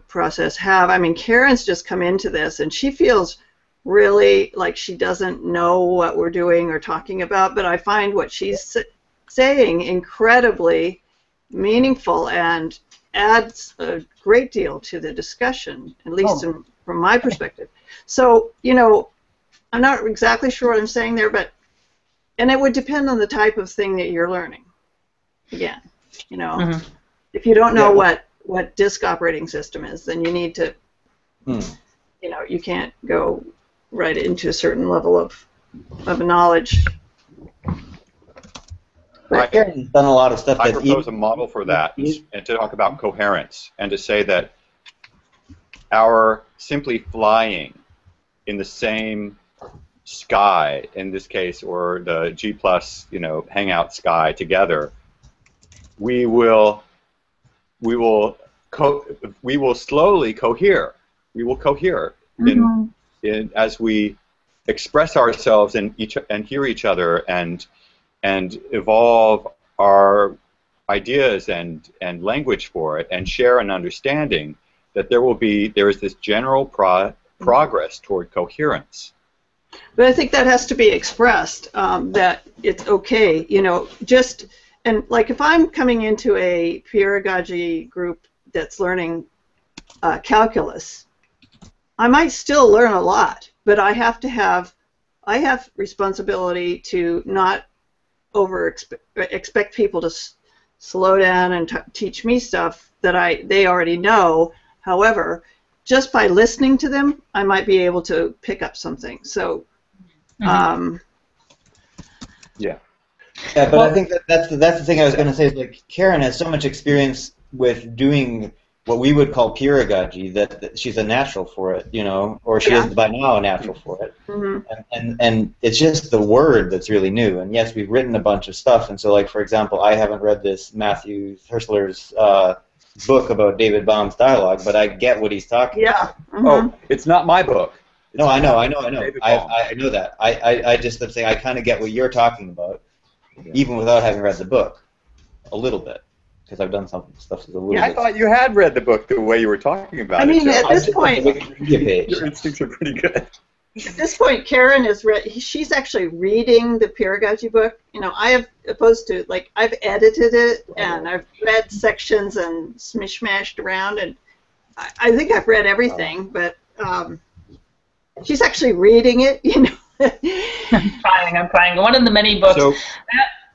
S4: process have. I mean, Karen's just come into this, and she feels really like she doesn't know what we're doing or talking about, but I find what she's saying incredibly meaningful and adds a great deal to the discussion, at least from my perspective. So, you know, I'm not exactly sure what I'm saying there, and it would depend on the type of thing that you're learning. Again, you know, if you don't know what disk operating system is, then you need to, you know, you can't go right into a certain level of knowledge.
S2: But Karen's done a lot of stuff.
S1: I propose a model for that, and to talk about coherence, and to say that our simply flying in the same Sky in this case, or the G plus, Hangout Sky together, we will slowly cohere. We will cohere as we express ourselves and hear each other and evolve our ideas and language for it, and share an understanding that there is this general progress toward coherence.
S4: But I think that has to be expressed, that it's okay, and like if I'm coming into a peeragogy group that's learning calculus, I might still learn a lot, but I have responsibility to not expect people to slow down and teach me stuff that they already know. However, just by listening to them, I might be able to pick up something. So,
S1: Yeah.
S2: Yeah, but I think that's the thing I was going to say. Is like Karen has so much experience with doing what we would call peeragogy that she's a natural for it, or she is by now a natural for it. And it's just the word that's really new. And yes, we've written a bunch of stuff. And so, like for example, I haven't read this Matthew Hirschler's book about David Baum's dialogue, but I get what he's talking about.
S1: Oh, it's not my book.
S2: No, I know. I know that. I just am saying I kind of get what you're talking about, even without having read the book, a little bit, because I've done some stuff that's a little bit.
S1: I thought you had read the book the way you were talking about it.
S4: I mean, at this point,
S1: your instincts are pretty good.
S4: At this point, Karen she's actually reading the peeragogy book. I have, opposed to, like, I've edited it, and I've read sections and smishmashed around, and I think I've read everything, but she's actually reading it,
S5: I'm trying. One of the many books. So,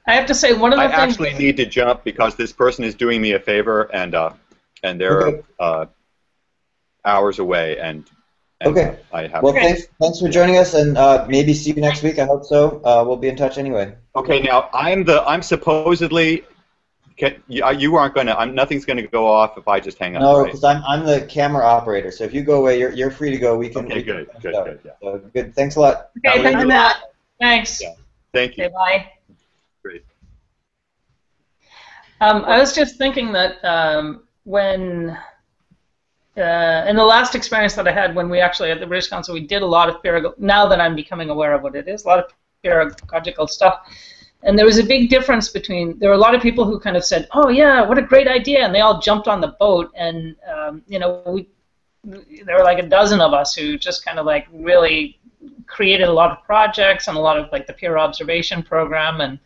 S5: I have to say, one of the things...
S1: I actually need to jump because this person is doing me a favor, and they're hours away, and
S2: okay. Well, thanks for joining us, and maybe see you next week. I hope so. We'll be in touch anyway.
S1: Okay. Now I'm supposedly. You aren't gonna. Nothing's gonna go off if I just hang up.
S2: No, because I'm the camera operator. So if you go away, you're free to go. We can.
S1: Okay. Good. Yeah.
S2: So, good. Thanks a lot.
S5: Okay. Thanks, Matt. Thanks.
S1: Yeah. Thank you.
S5: Okay. Bye.
S1: Great.
S5: I was just thinking that when. In the last experience that I had when we actually at the British Council, we did a lot of now that I'm becoming aware of what it is, a lot of pedagogical stuff. And there was a big difference there were a lot of people who kind of said, oh yeah, what a great idea, and they all jumped on the boat, and there were like a dozen of us who just kind of like really created a lot of projects and a lot of like the peer observation program, and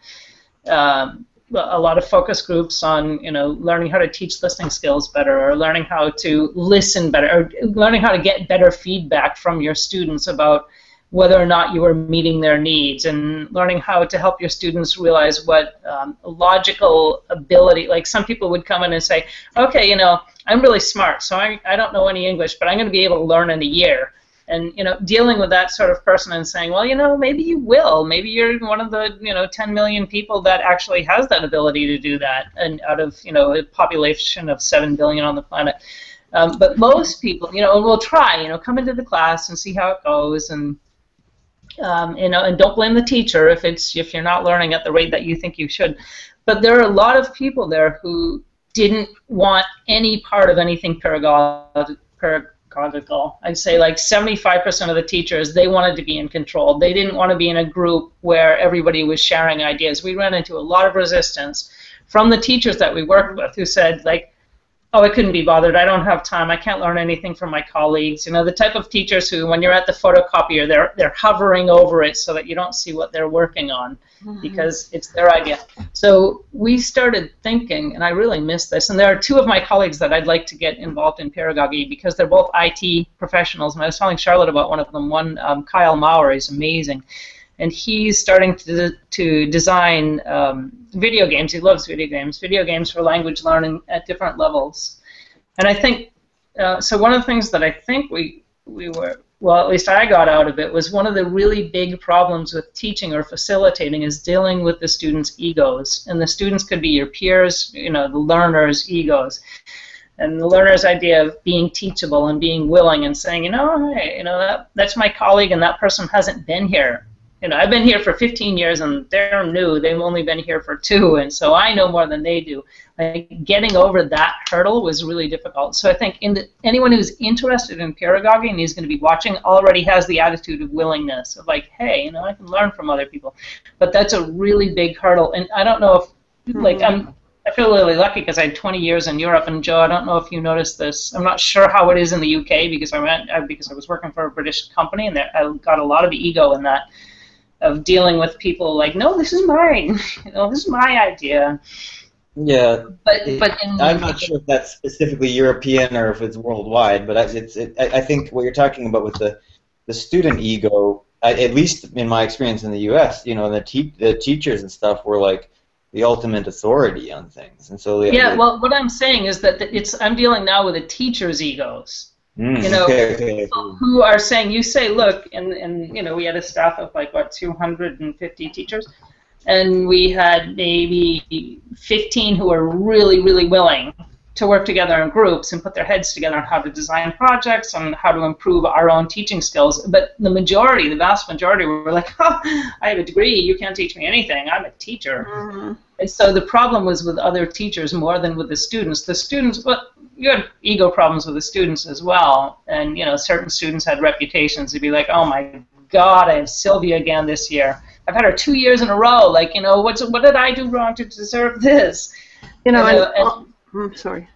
S5: a lot of focus groups on learning how to teach listening skills better, or learning how to listen better, or learning how to get better feedback from your students about whether or not you were meeting their needs, and learning how to help your students realize what logical ability, like some people would come in and say, okay, I'm really smart, so I don't know any English, but I'm going to be able to learn in a year. And dealing with that sort of person and saying, well, maybe you will. Maybe you're one of the 10 million people that actually has that ability to do that, and out of a population of 7 billion on the planet. But most people, will try. Come into the class and see how it goes, and and don't blame the teacher if you're not learning at the rate that you think you should. But there are a lot of people there who didn't want any part of anything pedagogical. I'd say like 75% of the teachers, they wanted to be in control. They didn't want to be in a group where everybody was sharing ideas. We ran into a lot of resistance from the teachers that we worked with who said, like, oh, I couldn't be bothered. I don't have time. I can't learn anything from my colleagues. The type of teachers who, when you're at the photocopier, they're hovering over it so that you don't see what they're working on because it's their idea. So we started thinking, and I really miss this, and there are two of my colleagues that I'd like to get involved in pedagogy because they're both IT professionals, and I was telling Charlotte about one of them. One, Kyle Maurer, is amazing. And he's starting to design video games. He loves video games for language learning at different levels. And I think, so one of the things that I think we were, well, at least I got out of it, was one of the really big problems with teaching or facilitating is dealing with the students' egos. And the students could be your peers, the learners' egos. And the learner's idea of being teachable and being willing and saying, hey, that's my colleague and that person hasn't been here. I've been here for 15 years and they're new. They've only been here for 2, and so I know more than they do. Like, getting over that hurdle was really difficult. So I think anyone who's interested in pedagogy and is going to be watching already has the attitude of willingness of like, hey, I can learn from other people. But that's a really big hurdle, and I don't know if I feel really lucky because I had 20 years in Europe, and Joe, I don't know if you noticed this. I'm not sure how it is in the UK because I was working for a British company, and I got a lot of ego in that, of dealing with people like, no, this is mine. This is my idea.
S2: Yeah,
S5: but
S2: I'm not sure if that's specifically European or if it's worldwide, but I think what you're talking about with the student ego, at least in my experience in the U.S., the teachers and stuff were like the ultimate authority on things, and so
S5: well, what I'm saying is that I'm dealing now with the teachers' egos.
S2: Okay.
S5: Who are saying, you say, look, and we had a staff of 250 teachers, and we had maybe 15 who were really, really willing to work together in groups and put their heads together on how to design projects and how to improve our own teaching skills. But the vast majority were like, oh, I have a degree, you can't teach me anything, I'm a teacher. Mm-hmm. And so the problem was with other teachers more than with the students. The students, you had ego problems with the students as well, and certain students had reputations to be like, oh my God, I have Sylvia again this year. I've had her 2 years in a row. Like, what did I do wrong to deserve this?
S4: I'm sorry.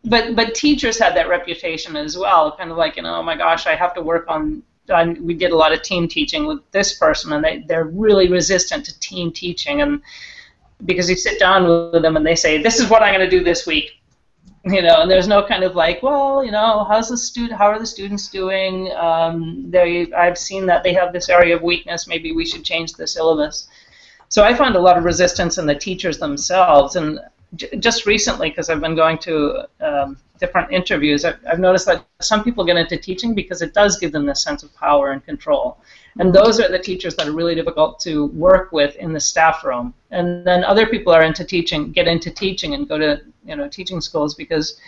S5: But teachers had that reputation as well, kind of like, oh my gosh, I have to work on. We did a lot of team teaching with this person, and they're really resistant to team teaching, and because you sit down with them and they say, this is what I'm going to do this week. And there's no kind of like, well, how are the students doing? I've seen that they have this area of weakness. Maybe we should change the syllabus. So I found a lot of resistance in the teachers themselves. And just recently, because I've been going to different interviews, I've noticed that some people get into teaching because it does give them this sense of power and control. And those are the teachers that are really difficult to work with in the staff room. And then other people get into teaching and go to teaching schools because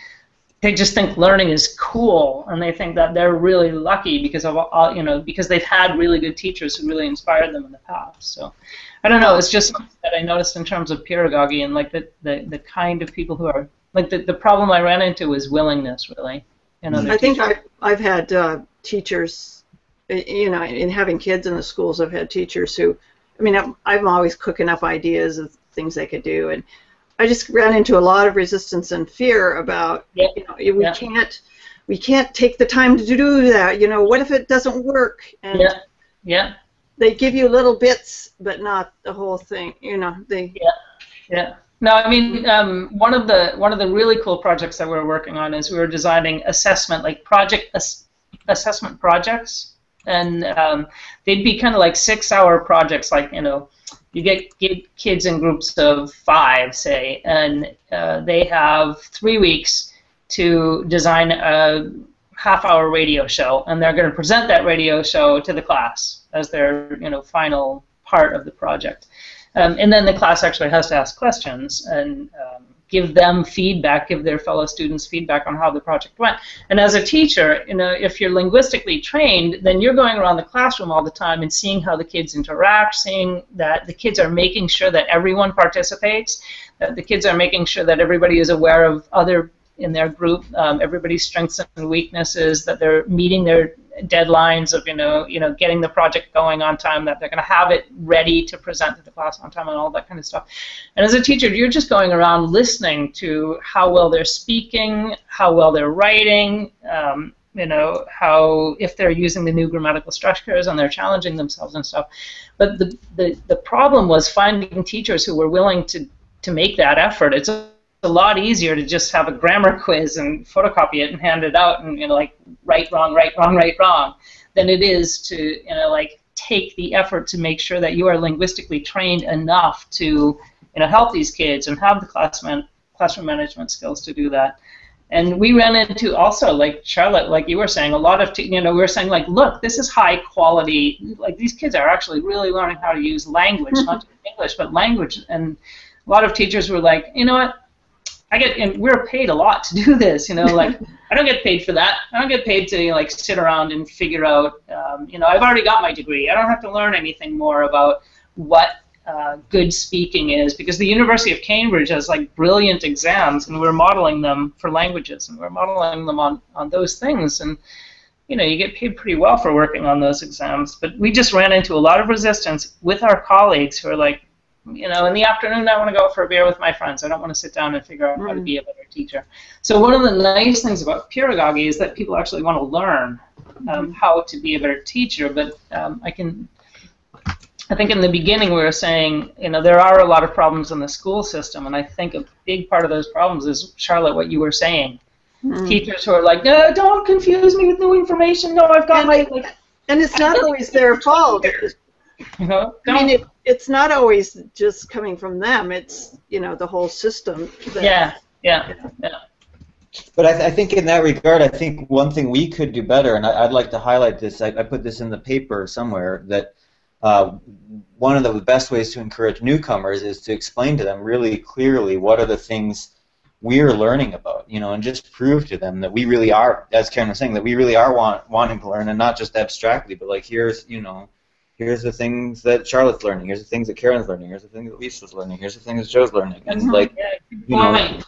S5: they just think learning is cool, and they think that they're really lucky because of because they've had really good teachers who really inspired them in the past. So I don't know. It's just something that I noticed in terms of pedagogy and like the kind of people who are like the problem I ran into was willingness, really.
S4: I think I've had teachers. In having kids in the schools, I've had teachers who, I'm always cooking up ideas of things they could do, and I just ran into a lot of resistance and fear about, we can't take the time to do that. What if it doesn't work? And they give you little bits, but not the whole thing.
S5: No, one of the really cool projects that we're working on is we were designing assessment, like assessment projects. And they'd be kind of like 6-hour projects, like, you get kids in groups of 5, say, and they have 3 weeks to design a half-hour radio show, and they're going to present that radio show to the class as their, final part of the project. And then the class actually has to ask questions and give them feedback, give their fellow students feedback on how the project went. And as a teacher, if you're linguistically trained, then you're going around the classroom all the time and seeing how the kids interact, seeing that the kids are making sure that everyone participates, that the kids are making sure that everybody is aware of other in their group, everybody's strengths and weaknesses, that they're meeting their deadlines of getting the project going on time, that they're going to have it ready to present to the class on time, and all that kind of stuff. And as a teacher, you're just going around listening to how well they're speaking, how well they're writing, how if they're using the new grammatical structures and they're challenging themselves and stuff. But the problem was finding teachers who were willing to make that effort. It's a lot easier to just have a grammar quiz and photocopy it and hand it out and like right, wrong, than it is to take the effort to make sure that you are linguistically trained enough to help these kids and have the classroom management skills to do that. And we ran into also, like Charlotte, like you were saying, a lot of we were saying like, look, this is high quality. Like these kids are actually really learning how to use language, not just English, but language. And a lot of teachers were like, you know what? and we're paid a lot to do this, you know, like, I don't get paid for that. I don't get paid to, like, sit around and figure out, you know, I've already got my degree. I don't have to learn anything more about what good speaking is, because the University of Cambridge has, like, brilliant exams, and we're modeling them for languages, and we're modeling them on those things, and, you know, you get paid pretty well for working on those exams. But we just ran into a lot of resistance with our colleagues who are like, you know, in the afternoon I want to go out for a beer with my friends. I don't want to sit down and figure out how to be a better teacher. So one of the nice things about peeragogy is that people actually want to learn how to be a better teacher. But I think in the beginning we were saying, you know, there are a lot of problems in the school system, and I think a big part of those problems is, Charlotte, what you were saying. Teachers who are like, no, don't confuse me with new information. No, I've got my... Like,
S4: and it's not always their fault.
S5: You know,
S4: I mean, it's not always just coming from them. It's, you know, the whole system.
S5: Yeah.
S2: But I think in that regard, I think one thing we could do better, and I'd like to highlight this, I put this in the paper somewhere, that one of the best ways to encourage newcomers is to explain to them really clearly what are the things we're learning about, you know, and just prove to them that we really are, as Karen was saying, that we really are wanting to learn, and not just abstractly, but like, here's, you know, here's the things that Charlotte's learning, here's the things that Karen's learning, here's the things that Lisa's learning, here's the things that Joe's learning, and like, you know,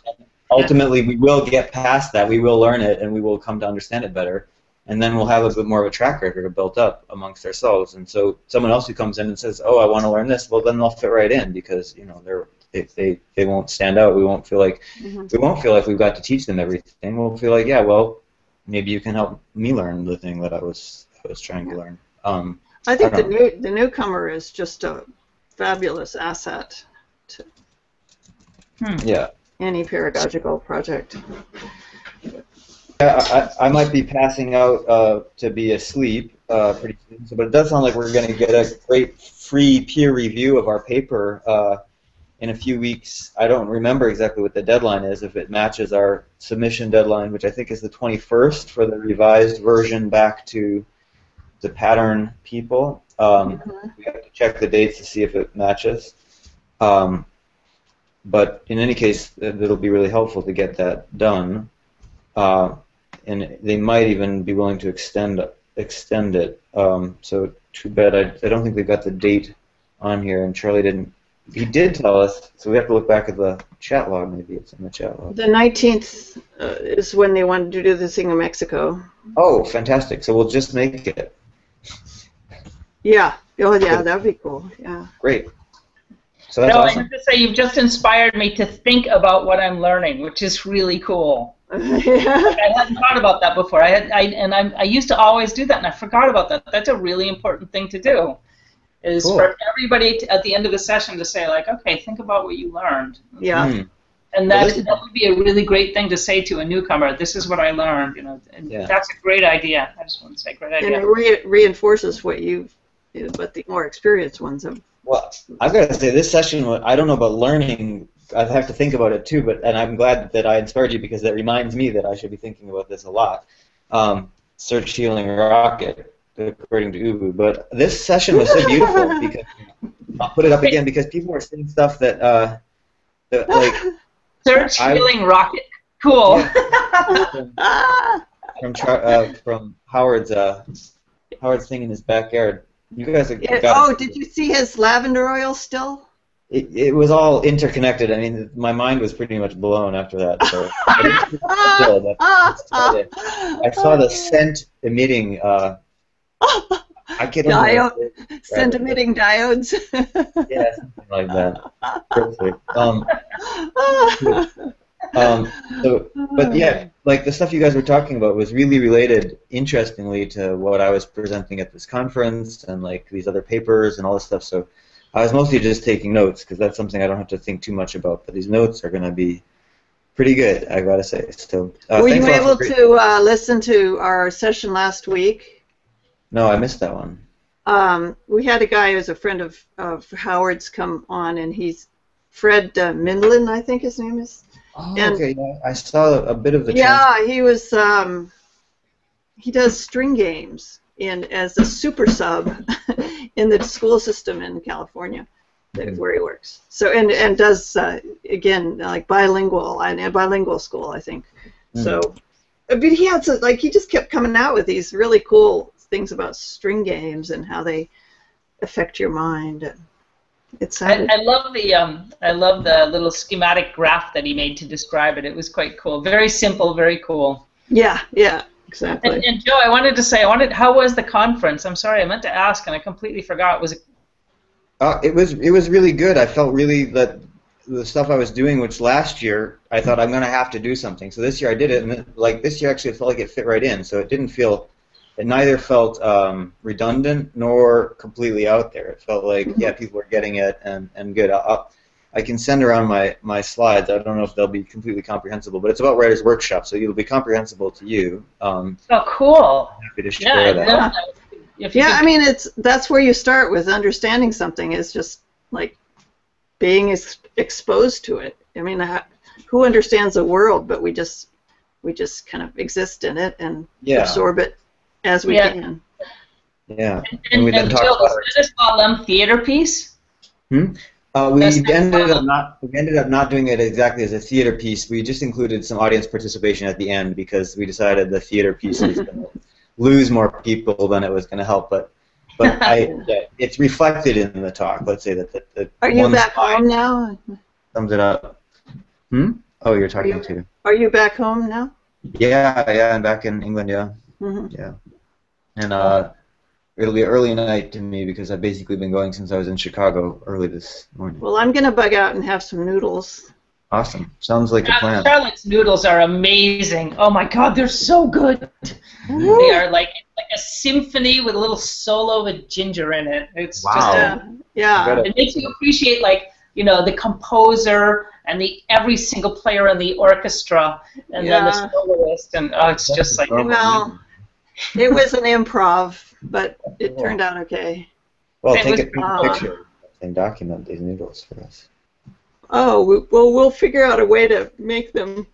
S2: ultimately we will get past that, we will learn it, and we will come to understand it better, and then we'll have a bit more of a track record built up amongst ourselves. And so someone else who comes in and says, oh, I want to learn this, well, then they'll fit right in, because, you know, they won't stand out. We won't feel like we've got to teach them everything. We'll feel like, yeah, well, maybe you can help me learn the thing that I was trying to learn.
S4: I think the newcomer is just a fabulous asset to any pedagogical project.
S2: Yeah, I might be passing out to be asleep pretty soon, but it does sound like we're going to get a great free peer review of our paper in a few weeks. I don't remember exactly what the deadline is, if it matches our submission deadline, which I think is the 21st for the revised version back to the pattern people. We have to check the dates to see if it matches. But in any case, it'll be really helpful to get that done. And they might even be willing to extend it. So too bad. I don't think they've got the date on here, and Charlie didn't. He did tell us, so we have to look back at the chat log. Maybe it's in the chat log.
S4: The 19th is when they wanted to do the thing in Mexico.
S2: Oh, fantastic! So we'll just make it.
S4: Yeah. Oh, yeah. That would be cool. Yeah.
S2: Great. So that's awesome.
S5: I have to say, you've just inspired me to think about what I'm learning, which is really cool. Like, I hadn't thought about that before. I used to always do that, and I forgot about that. That's a really important thing to do. Is for everybody at the end of the session to say, like, okay, think about what you learned.
S4: Yeah.
S5: And that would be a really great thing to say to a newcomer. This is what I learned, you know. And that's a great idea. I just want to say, great idea.
S4: And it reinforces what the more experienced ones have.
S2: Well, I've got to say, this session, I don't know about learning. I have to think about it too, and I'm glad that I inspired you, because that reminds me that I should be thinking about this a lot. Search Healing Rocket, according to Ubu. But this session was so beautiful, because I'll put it up again, because people were saying stuff that like
S5: Search Healing Rocket. Cool.
S2: Yeah, from Howard's thing in his backyard. You guys have
S4: did you see his lavender oil still?
S2: It was all interconnected. I mean, my mind was pretty much blown after that. So I saw the scent emitting. I can't remember.
S4: Scent emitting diodes.
S2: Yeah, something like that. Perfect. But yeah, like the stuff you guys were talking about was really related, interestingly, to what I was presenting at this conference and like these other papers and all this stuff. So I was mostly just taking notes, because that's something I don't have to think too much about. But these notes are going to be pretty good, I gotta say. So
S4: were you able to listen to our session last week?
S2: No, I missed that one.
S4: We had a guy who's a friend of Howard's come on, and he's Fred Mindlin, I think his name is.
S2: Oh, okay. Yeah, I saw a bit of the.
S4: Yeah, he was. He does string games as a super sub in the school system in California, where he works. So and does again like bilingual school, I think. So, but he had he just kept coming out with these really cool things about string games and how they affect your mind. And it sounded.
S5: I love the little schematic graph that he made to describe it. It was quite cool. Very simple, very cool.
S4: Yeah, exactly.
S5: And Joe, I wanted to say, how was the conference? I'm sorry, I meant to ask and I completely forgot. Was it?
S2: It was really good. I felt really that the stuff I was doing, which last year I thought I'm going to have to do something. So this year I did it, and this year actually it felt like it fit right in. So it neither felt redundant nor completely out there. It felt like people were getting it and good. I can send around my slides. I don't know if they'll be completely comprehensible, but it's about Writer's Workshop, so it'll be comprehensible to you.
S5: Oh, cool.
S2: I'm happy to share that.
S4: I mean, that's where you start with understanding something. Is just like being exposed to it. I mean, who understands the world? But we just kind of exist in it and absorb it as we can.
S2: Yeah.
S5: And
S2: we then talk
S5: Jill,
S2: about
S5: is this called theater piece?
S2: We ended up not doing it exactly as a theater piece. We just included some audience participation at the end because we decided the theater piece was going to lose more people than it was going to help. But it's reflected in the talk. Let's say that.
S4: Are you back home now?
S2: Sums it up. Oh, you're talking to.
S4: Are you back home now?
S2: Yeah, I'm back in England. Yeah.
S4: Mm-hmm.
S2: Yeah. And it'll be early night to me because I've basically been going since I was in Chicago early this morning.
S4: Well, I'm going to bug out and have some noodles.
S2: Awesome. Sounds like a plan.
S5: Charlotte's noodles are amazing. Oh my God, they're so good. They are like a symphony with a little solo with ginger in it. It's just it makes you appreciate the composer and every single player in the orchestra and then the soloist and it's just like
S4: well, it was an improv, but it turned out okay.
S2: Well, take a picture and document these noodles for us.
S4: Oh, we'll figure out a way to make them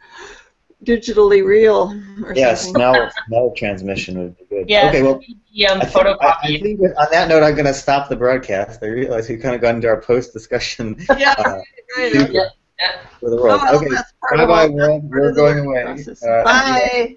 S4: digitally real or something.
S2: Smell transmission would be good.
S5: Yeah,
S2: okay, well,
S5: photocopy.
S2: I think on that note, I'm going to stop the broadcast. I realize we've kind of gone into our post-discussion for the world. Okay, bye-bye, world. We're going away.
S4: Bye.